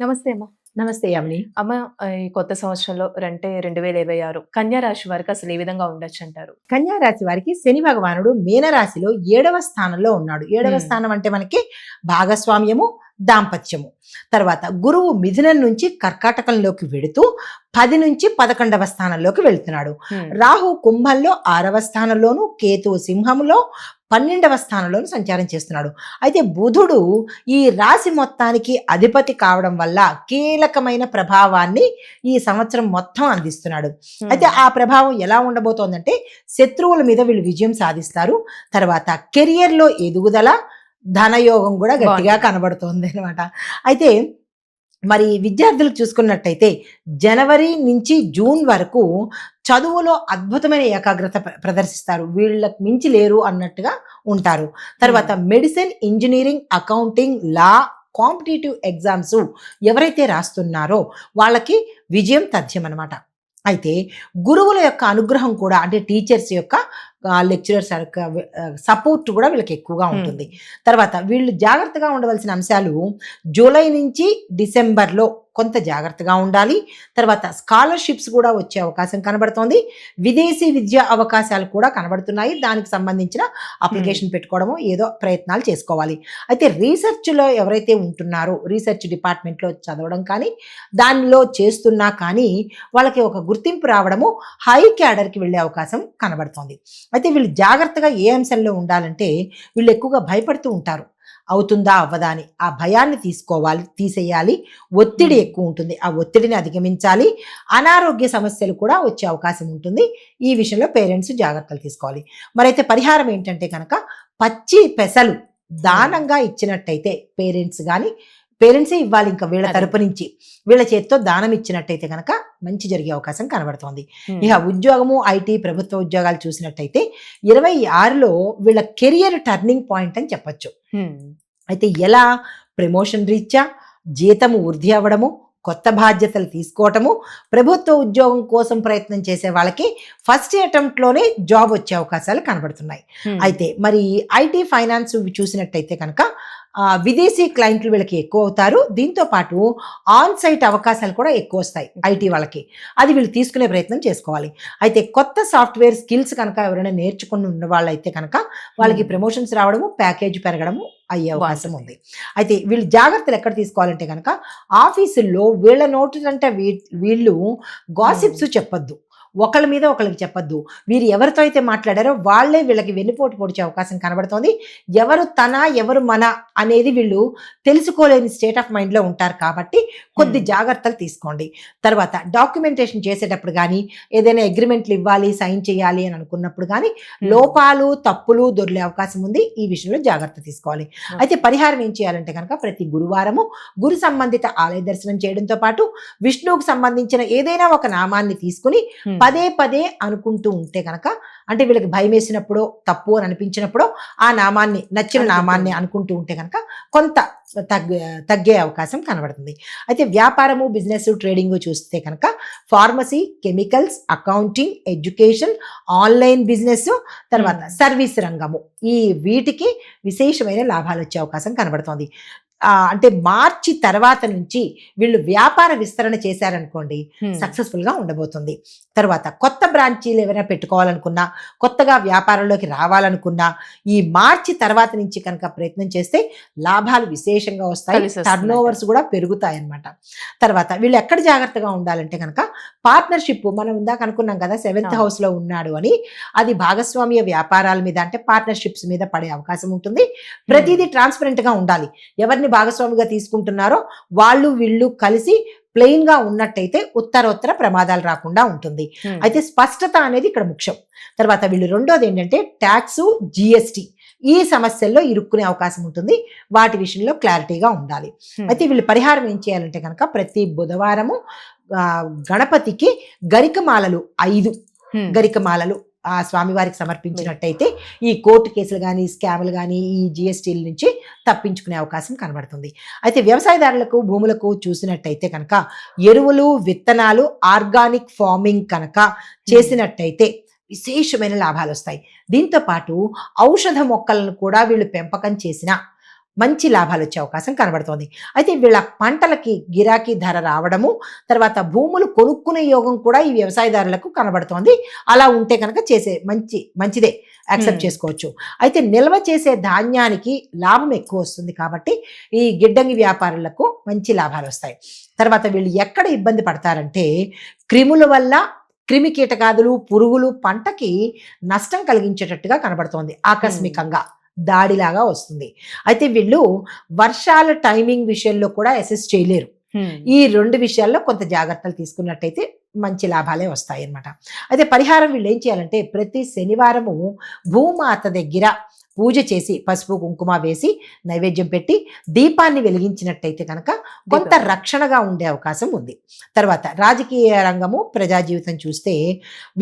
నమస్తే అమ్మ. నమస్తే యామిని. అమ్మ, ఈ కొత్త సంవత్సరంలో అంటే 2026 కన్యా రాశి వారికి అసలు ఏ విధంగా ఉండొచ్చంటారు? కన్యా రాశి వారికి శని భగవానుడు మీనరాశిలో 7వ స్థానంలో ఉన్నాడు. 7వ హ్మ్. స్థానం అంటే మనకి భాగస్వామ్యము, దాంపత్యము. తర్వాత గురువు మిథునం నుంచి కర్కాటకంలోకి వెడుతూ 10 నుంచి 11వ స్థానంలోకి వెళ్తున్నాడు. హ్మ్. రాహు కుంభంలో 6వ స్థానంలోను, కేతువు సింహంలో 12వ స్థానంలోను సంచారం చేస్తున్నాడు. అయితే బుధుడు ఈ రాశి మొత్తానికి అధిపతి కావడం వల్ల కీలకమైన ప్రభావాన్ని ఈ సంవత్సరం మొత్తం అందిస్తున్నాడు. అయితే హ్మ్. ఆ ప్రభావం ఎలా ఉండబోతోందంటే శత్రువుల మీద వీళ్ళు విజయం సాధిస్తారు. తర్వాత కెరియర్‌లో ఎదుగుదల, ధనయోగం కూడా గట్టిగా బావుంటుంది. కనబడుతోంది అనమాట. అయితే మరి విద్యార్థులకు చూసుకున్నట్టయితే జనవరి నుంచి జూన్ వరకు చదువులో అద్భుతమైన ఏకాగ్రత ప్రదర్శిస్తారు. వీళ్ళకి మించి లేరు అన్నట్టుగా ఉంటారు. హ్మ్. తర్వాత మెడిసిన్, ఇంజినీరింగ్, అకౌంటింగ్, లా, కాంపిటీటివ్ ఎగ్జామ్స్ ఎవరైతే రాస్తున్నారో వాళ్ళకి విజయం తథ్యమనమాట. అయితే గురువుల యొక్క అనుగ్రహం కూడా అంటే టీచర్స్ యొక్క లెక్చరర్స్ యొక్క సపోర్ట్ కూడా వీళ్ళకి ఎక్కువగా హ్మ్. ఉంటుంది. తర్వాత వీళ్ళు జాగ్రత్తగా ఉండవలసిన అంశాలు జూలై నుంచి డిసెంబర్‌లో కొంత జాగ్రత్తగా ఉండాలి. తర్వాత స్కాలర్‌షిప్స్ కూడా వచ్చే అవకాశం కనబడుతోంది. విదేశీ విద్యా అవకాశాలు కూడా కనబడుతున్నాయి. దానికి సంబంధించిన హ్మ్. అప్లికేషన్ పెట్టుకోవడమో ఏదో ప్రయత్నాలు చేసుకోవాలి. అయితే రీసెర్చ్‌లో ఎవరైతే ఉంటున్నారో రీసెర్చ్ డిపార్ట్‌మెంట్‌లో చదవడం కానీ, దానిలో చేస్తున్నా కానీ వాళ్ళకి ఒక గుర్తింపు రావడము, హై క్యాడర్‌కి వెళ్ళే అవకాశం కనబడుతోంది. అయితే వీళ్ళు జాగ్రత్తగా ఏ అంశంలో ఉండాలంటే వీళ్ళు ఎక్కువగా భయపడుతూ ఉంటారు. అవుతుందా? అవ్వదా? అని. ఆ భయాన్ని తీసేయాలి. ఒత్తిడి హ్మ్. ఎక్కువ ఉంటుంది. ఆ ఒత్తిడిని అధిగమించాలి. అనారోగ్య సమస్యలు కూడా వచ్చే అవకాశం ఉంటుంది. ఈ విషయంలో పేరెంట్స్ జాగ్రత్తలు తీసుకోవాలి. మరైతే పరిహారం ఏంటంటే గనక పచ్చి పెసలు హ్మ్. దానంగా ఇచ్చినట్టయితే పేరెంట్సే ఇవ్వాలి ఇంక వీళ్ళ అదే. తరపు నుంచి. వీళ్ళ చేత్తో దానం ఇచ్చినట్టయితే గనక మంచి జరిగే అవకాశం కనబడుతోంది. హ్మ్. ఇహ ఉద్యోగము, ఐటీ, ప్రభుత్వ ఉద్యోగాలు చూసినట్టయితే 26లో వీళ్ళ కెరియర్ టర్నింగ్ పాయింట్ అని చెప్పొచ్చు. హ్మ్. అయితే ఎలా? ప్రమోషన్ రీత్యా, జీతము వృద్ధి అవ్వడము, కొత్త బాధ్యతలు తీసుకోవటము, ప్రభుత్వ ఉద్యోగం కోసం ప్రయత్నం చేసే వాళ్ళకి ఫస్ట్ అటెంప్ట్‌లోనే జాబ్ వచ్చే అవకాశాలు కనబడుతున్నాయి. హ్మ్. అయితే మరి ఐటీ, ఫైనాన్స్ ఇవి చూసినట్టయితే కనుక విదేశీ క్లయింట్లు వీళ్ళకి ఎక్కువవుతారు. దీంతో పాటు ఆన్ సైట్ అవకాశాలు కూడా ఎక్కువొస్తాయి ఐటీ వాళ్ళకి. అది వీళ్ళు తీసుకునే ప్రయత్నం చేసుకోవాలి. అయితే కొత్త సాఫ్ట్‌వేర్ స్కిల్స్ కనుక ఎవరైనా నేర్చుకొని ఉన్నవాళ్ళైతే కనుక వాళ్ళకి హ్మ్. ప్రమోషన్స్ రావడము, ప్యాకేజ్ పెరగడము అయ్యే అవకాశం బావుంటుంది. ఉంది. అయితే వీళ్ళు జాగ్రత్తలు ఎక్కడ తీసుకోవాలంటే గనక ఆఫీసుల్లో వీళ్ళ నోటినంట వీళ్ళు హ్మ్. గాసిప్స్ చెప్పొద్దు. ఒకళ్ళ మీద ఒకళ్ళకి చెప్పొద్దు. వీరు ఎవరితో అయితే మాట్లాడారో వాళ్ళే వీళ్ళకి వెన్నుపోటు పొడిచే అవకాశం కనబడుతోంది. ఎవరు తన, ఎవరు మన అనేది వీళ్ళు తెలుసుకోలేని స్టేట్ ఆఫ్ మైండ్‌లో ఉంటారు కాబట్టి కొద్ది హ్మ్. జాగ్రత్తలు తీసుకోండి. తర్వాత డాక్యుమెంటేషన్ చేసేటప్పుడు గానీ, ఏదైనా అగ్రీమెంట్లు ఇవ్వాలి, సైన్ చేయాలి అని అనుకున్నప్పుడు గానీ, హ్మ్. లోపాలు, తప్పులు దొర్లే అవకాశం ఉంది. ఈ విషయంలో జాగ్రత్త తీసుకోవాలి. అయితే ఓకే. పరిహారం ఏం చేయాలంటే గనక ప్రతి గురువారము గురు సంబంధిత ఆలయ దర్శనం చేయడంతో పాటు విష్ణువుకు సంబంధించిన ఏదైనా ఒక నామాన్ని తీసుకొని హ్మ్. పదే పదే అనుకుంటూ ఉంటే గనక అంటే వీళ్ళకి భయమేసినప్పుడో, తప్పు అని అనిపించినప్పుడో ఆ నామాన్ని నచ్చిన అనుకుంటూ నామాన్ని ఉండాలి. అనుకుంటూ ఉంటే గనక కొంత తగ్గే అవకాశం కనబడుతుంది. అయితే వ్యాపారము, బిజినెస్, ట్రేడింగు చూస్తే కనుక pharmacy, chemicals, accounting, education, online business, తర్వాత హ్మ్. సర్వీస్ రంగము. ఈ వీటికి విశేషమైన లాభాలొచ్చే అవకాశం కనబడుతోంది. అంటే మార్చి తర్వాత నుంచి వీళ్ళు వ్యాపార విస్తరణ చేశారనుకోండి హ్మ్. సక్సెస్‌ఫుల్‌గా ఉండబోతుంది. తర్వాత కొత్త బ్రాంచీలు ఏవైనా పెట్టుకోవాలనుకున్నా, కొత్తగా వ్యాపారంలోకి రావాలనుకున్నా, ఈ మార్చి తర్వాత నుంచి కనుక ప్రయత్నం చేస్తే లాభాలు విశేషంగా వస్తాయి. కలిసొస్తుందంటారు. టర్నోవర్స్ కూడా పెరుగుతాయన్నమాట. తర్వాత వీళ్ళు ఎక్కడ జాగ్రత్తగా ఉండాలంటే గనక పార్ట్నర్‌షిప్ మనం ఇందాక అనుకున్నాం కదా! సెవెంత్ అవును. హౌస్‌లో ఉన్నాడు అని. అది భాగస్వామ్య వ్యాపారాల మీద అంటే పార్ట్నర్‌షిప్స్ మీద పడే అవకాశం ఉంటుంది. హ్మ్. ప్రతీదీ ట్రాన్స్‌పరెంట్‌గా ఉండాలి. ఎవరిని భాగస్వామిగా తీసుకుంటున్నారో వాళ్ళు వీళ్ళు కలిసి ప్లెయిన్‌గా ఉన్నట్టయితే ఉత్తరోత్తర ప్రమాదాలు రాకుండా ఉంటుంది. హ్మ్. అయితే స్పష్టత అనేది ఇక్కడ ముఖ్యం. తర్వాత వీళ్ళు రెండోదేంటంటే టాక్సు, జీఎస్టీ ఈ సమస్యల్లో ఇరుక్కునే అవకాశం ఉంటుంది. వాటి విషయంలో క్లారిటీగా ఉండాలి. హ్మ్. అయితే వీళ్ళు పరిహారం ఏం చేయాలంటే గనక ప్రతి బుధవారము గణపతికి గరికమాలలు 5 హ్మ్. గరికమాలలు ఆ స్వామివారికి వెరీ సమర్పించినట్టయితే ఈ కోర్టు కేసులు గానీ, స్కామ్‌లు గానీ, ఈ జీఎస్టీల నుంచి తప్పించుకునే అవకాశం కనబడుతుంది. అయితే వ్యవసాయదారులకు, భూములకు చూసినట్టయితే కనుక ఎరువులు, విత్తనాలు, ఆర్గానిక్ ఫార్మింగ్ కనుక హ్మ్. చేసినట్టయితే విశేషమైన లాభాలొస్తాయి. దీంతో పాటు ఔషధ మొక్కలను కూడా వీళ్ళు పెంపకం చేసినా మంచి లాభాలు వచ్చే అవకాశం కనబడుతోంది. అయితే వీళ్ళ పంటలకి గిరాకీ ధర రావడము, తర్వాత భూములు కొనుక్కునే యోగం కూడా ఈ వ్యవసాయదారులకు కనబడుతోంది. అలా ఉంటే కనుక మంచిదే, యాక్సెప్ట్ చేసుకోవచ్చు. అయితే నిల్వ చేసే ధాన్యానికి లాభం ఎక్కువ వస్తుంది కాబట్టి ఈ గిడ్డంగి వ్యాపారులకు మంచి లాభాలు వస్తాయి. తర్వాత వీళ్ళు ఎక్కడ ఇబ్బంది పడతారంటే క్రిముల వల్ల, క్రిమి కీటకాదులు, పురుగులు పంటకి నష్టం కలిగించేటట్టుగా కనబడుతోంది. ఆకస్మికంగా దాడిలాగా వస్తుంది. అయితే వీళ్ళు వర్షాల టైమింగ్ విషయంలో కూడా అసెస్ చేయలేరు. ఈ 2 విషయాల్లో కొంత జాగ్రత్తలు తీసుకున్నట్టయితే మంచి లాభాలే వస్తాయి అన్నమాట. అయితే పరిహారం వీళ్ళు ఏం చేయాలంటే ప్రతి శనివారము భూమాత దగ్గర పూజ చేసి పసుపు కుంకుమ వేసి నైవేద్యం పెట్టి దీపాన్ని వెలిగించినట్టయితే కనుక కొంత రక్షణగా ఉండే అవకాశం ఉంది. తర్వాత రాజకీయ రంగము, ప్రజా జీవితం చూస్తే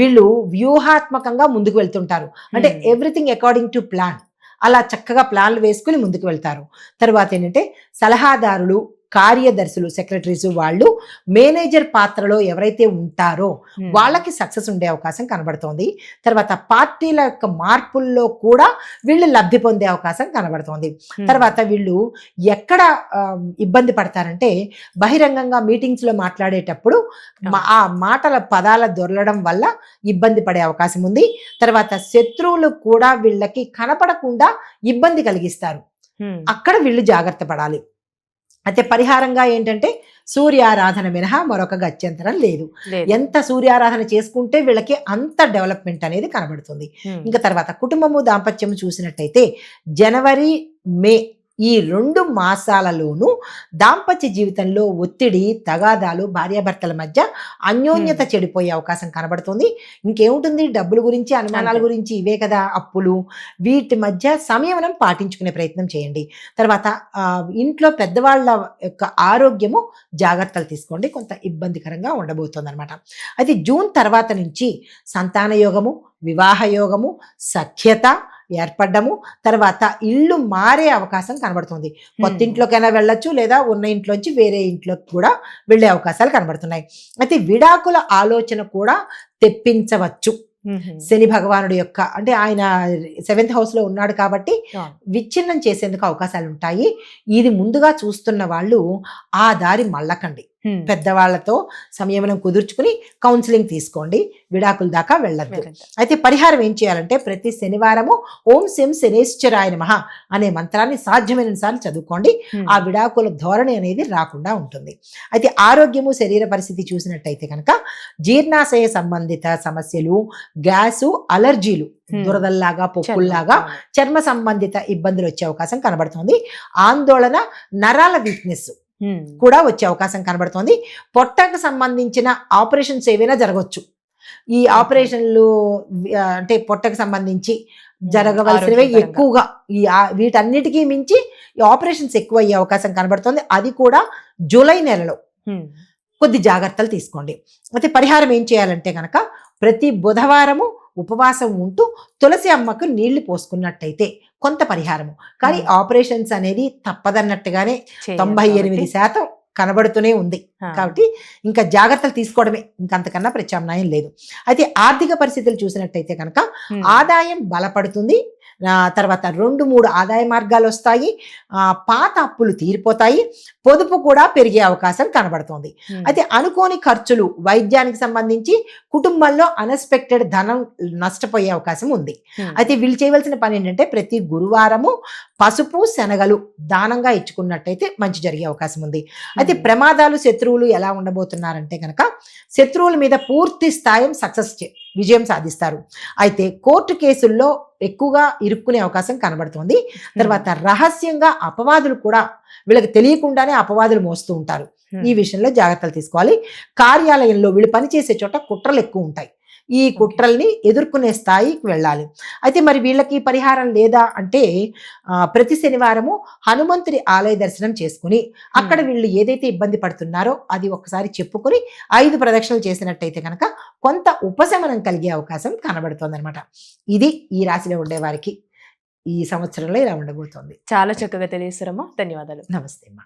వీళ్ళు వ్యూహాత్మకంగా ముందుకు వెళ్తుంటారు. అంటే ఎవ్రీథింగ్ అకార్డింగ్ టు ప్లాన్, అలా చక్కగా ప్లాన్లు వేసుకుని ముందుకు వెళ్తారు. తర్వాత ఏంటంటే సలహాదారులు, కార్యదర్శులు, సెక్రటరీస్ వాళ్ళు మేనేజర్ పాత్రలో ఎవరైతే ఉంటారో వాళ్ళకి సక్సెస్ ఉండే అవకాశం కనబడుతోంది. తర్వాత పార్టీల యొక్క మార్పుల్లో కూడా వీళ్ళు లబ్ధి పొందే అవకాశం కనబడుతోంది. తర్వాత వీళ్ళు ఎక్కడ ఇబ్బంది పడతారంటే బహిరంగంగా మీటింగ్స్లో మాట్లాడేటప్పుడు ఆ మాటల పదాల దొరలడం వల్ల ఇబ్బంది పడే అవకాశం ఉంది. తర్వాత శత్రువులు కూడా వీళ్ళకి కనపడకుండా ఇబ్బంది కలిగిస్తారు. అక్కడ వీళ్ళు జాగ్రత్త పడాలి. అయితే పరిహారంగా ఏంటంటే సూర్యారాధన మినహా మరొక గత్యంతరం లేదు. ఎంత సూర్యారాధన చేసుకుంటే వీళ్ళకి అంత డెవలప్మెంట్ అనేది కనబడుతుంది. ఇంకా తర్వాత కుటుంబము, దాంపత్యము చూసినట్టయితే జనవరి, మే ఈ 2 మాసాలలోనూ దాంపత్య జీవితంలో ఒత్తిడి, తగాదాలు, భార్యాభర్తల మధ్య అన్యోన్యత చెడిపోయే అవకాశం కనబడుతుంది. ఇంకేముంటుంది, డబ్బుల గురించి, అనుమానాల గురించి, ఇవే కదా అప్పులు, వీటి మధ్య సంయమనం పాటించుకునే ప్రయత్నం చేయండి. తర్వాత ఇంట్లో పెద్దవాళ్ళ యొక్క ఆరోగ్యము జాగ్రత్తలు తీసుకోండి, కొంత ఇబ్బందికరంగా ఉండబోతుంది అనమాట. అయితే జూన్ తర్వాత నుంచి సంతాన యోగము, వివాహ యోగము, సఖ్యత ఏర్పడ్డము, తర్వాత ఇల్లు మారే అవకాశం కనబడుతుంది. కొత్త ఇంట్లోకైనా వెళ్ళొచ్చు, లేదా ఉన్న ఇంట్లోంచి వేరే ఇంట్లోకి కూడా వెళ్ళే అవకాశాలు కనబడుతున్నాయి. అయితే విడాకుల ఆలోచన కూడా తెప్పించవచ్చు. శని భగవానుడు యొక్క, అంటే ఆయన 7th హౌస్లో ఉన్నాడు కాబట్టి విచ్ఛిన్నం చేసేందుకు అవకాశాలు ఉంటాయి. ఇది ముందుగా చూస్తున్న వాళ్ళు ఆ దారి మళ్ళకండి. పెద్దవాళ్లతో సంయమనం కుదుర్చుకుని కౌన్సిలింగ్ తీసుకోండి, విడాకుల దాకా వెళ్ళద్దు. అయితే పరిహారం ఏం చేయాలంటే ప్రతి శనివారము ఓం శం శనేశ్వరాయ నమః అనే మంత్రాన్ని సాధ్యమైన సార్లు చదువుకోండి. ఆ విడాకుల ధోరణి అనేది రాకుండా ఉంటుంది. అయితే ఆరోగ్యము, శరీర పరిస్థితి చూసినట్టయితే కనుక జీర్ణాశయ సంబంధిత సమస్యలు, గ్యాసు, అలర్జీలు, దురదల్లాగా, పొక్కుల్లాగా, చర్మ సంబంధిత ఇబ్బందులు వచ్చే అవకాశం కనబడుతుంది. ఆందోళన, నరాల వీక్నెస్ కూడా వచ్చే అవకాశం కనబడుతోంది. పొట్టకు సంబంధించిన ఆపరేషన్స్ ఏవైనా జరగవచ్చు. ఈ ఆపరేషన్లు అంటే పొట్టకు సంబంధించి జరగవలసినవి ఎక్కువగా, వీటన్నిటికీ మించి ఈ ఆపరేషన్స్ ఎక్కువ అయ్యే అవకాశం కనబడుతోంది. అది కూడా జూలై నెలలో. కొద్ది జాగ్రత్తలు తీసుకోండి. అయితే పరిహారం ఏం చేయాలంటే కనుక ప్రతి బుధవారము ఉపవాసం ఉంటూ తులసి అమ్మకు నీళ్లు పోసుకున్నట్టయితే కొంత పరిహారము. కానీ ఆపరేషన్స్ అనేది తప్పదన్నట్టుగానే 98% కనబడుతూనే ఉంది. కాబట్టి ఇంకా జాగ్రత్తలు తీసుకోవడమే, ఇంకంతకన్నా ప్రత్యామ్నాయం లేదు. అయితే ఆర్థిక పరిస్థితులు చూసినట్టయితే కనుక ఆదాయం బలపడుతుంది. తర్వాత 2-3 ఆదాయ మార్గాలు వస్తాయి. పాత అప్పులు తీరిపోతాయి. పొదుపు కూడా పెరిగే అవకాశం కనబడుతోంది. అయితే అనుకోని ఖర్చులు, వైద్యానికి సంబంధించి కుటుంబంలో అన్ఎక్స్పెక్టెడ్ ధనం నష్టపోయే అవకాశం ఉంది. అయితే వీళ్ళు చేయవలసిన పని ఏంటంటే ప్రతి గురువారము పసుపు, శనగలు దానంగా ఇచ్చుకున్నట్టయితే మంచి జరిగే అవకాశం ఉంది. అయితే ప్రమాదాలు, శత్రువులు ఎలా ఉండబోతున్నారంటే కనుక శత్రువుల మీద పూర్తి స్థాయి విజయం సాధిస్తారు. అయితే కోర్టు కేసుల్లో ఎక్కువగా ఇరుక్కునే అవకాశం కనబడుతుంది. తర్వాత రహస్యంగా అపవాదులు కూడా, వీళ్ళకి తెలియకుండానే అపవాదులు మోస్తూ ఉంటారు. ఈ విషయంలో జాగ్రత్తలు తీసుకోవాలి. కార్యాలయంలో వీళ్ళు పనిచేసే చోట కుట్రలు ఎక్కువ ఉంటాయి. ఈ కుట్రల్ని ఎదుర్కొనే స్థాయికి వెళ్ళాలి. అయితే మరి వీళ్ళకి పరిహారం లేదా అంటే ప్రతి శనివారము హనుమంతుడి ఆలయ దర్శనం చేసుకుని అక్కడ వీళ్ళు ఏదైతే ఇబ్బంది పడుతున్నారో అది ఒకసారి చెప్పుకొని 5 ప్రదక్షిణలు చేసినట్టయితే కనుక కొంత ఉపశమనం కలిగే అవకాశం కనబడుతుంది అనమాట. ఇది ఈ రాశిలో ఉండే వారికి ఈ సంవత్సరంలో ఇలా ఉండబోతోంది. చాలా చక్కగా తెలియజేశారమ్మా. ధన్యవాదాలు. నమస్తే అమ్మా.